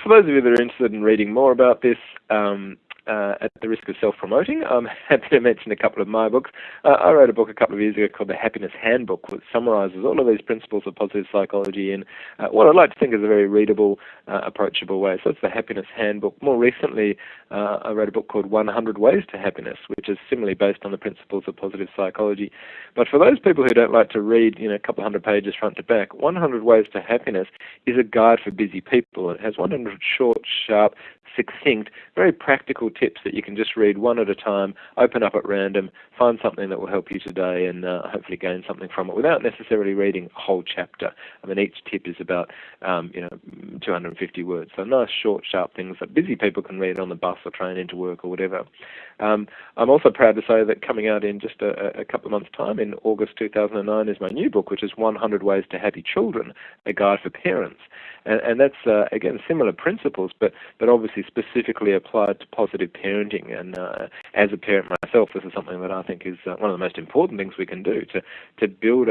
for those of you that are interested in reading more about this, at the risk of self-promoting, I'm happy to mention a couple of my books. I wrote a book a couple of years ago called The Happiness Handbook, which summarises all of these principles of positive psychology in what I'd like to think is a very readable, approachable way. So it's The Happiness Handbook. More recently, I wrote a book called 100 Ways to Happiness, which is similarly based on the principles of positive psychology. But for those people who don't like to read, a couple of hundred pages front to back, 100 Ways to Happiness is a guide for busy people. It has 100 short, sharp, succinct, very practical tips that you can just read one at a time, open up at random, find something that will help you today, and hopefully gain something from it without necessarily reading a whole chapter. I mean, each tip is about 250 words. So nice, short, sharp things that busy people can read on the bus or train into work or whatever. I'm also proud to say that coming out in just a couple of months' time, in August 2009, is my new book, which is 100 Ways to Happy Children, a guide for parents. And that's, again, similar principles, but obviously specifically applied to positive parenting. And as a parent myself, this is something that I think is one of the most important things we can do to build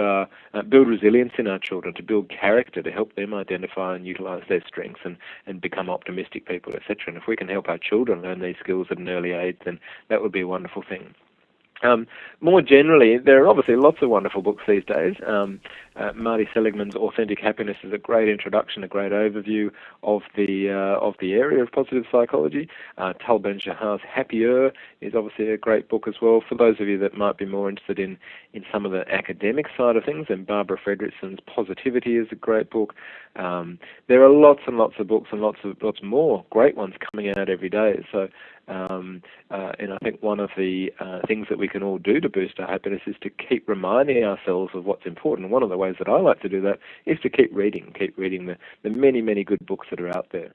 resilience in our children, to build character, to help them identify and utilize their strengths and become optimistic people, etc. And if we can help our children learn these skills at an early age, then that would be a wonderful thing. More generally, there are obviously lots of wonderful books these days. Marty Seligman's Authentic Happiness is a great introduction, a great overview of the area of positive psychology. Tal Ben-Shahar's Happier is obviously a great book as well. For those of you that might be more interested in some of the academic side of things, and Barbara Fredrickson's Positivity is a great book. There are lots and lots of books and lots more great ones coming out every day. So, and I think one of the things that we can all do to boost our happiness is to keep reminding ourselves of what's important. One of the ways that I like to do that is to keep reading the many, many good books that are out there.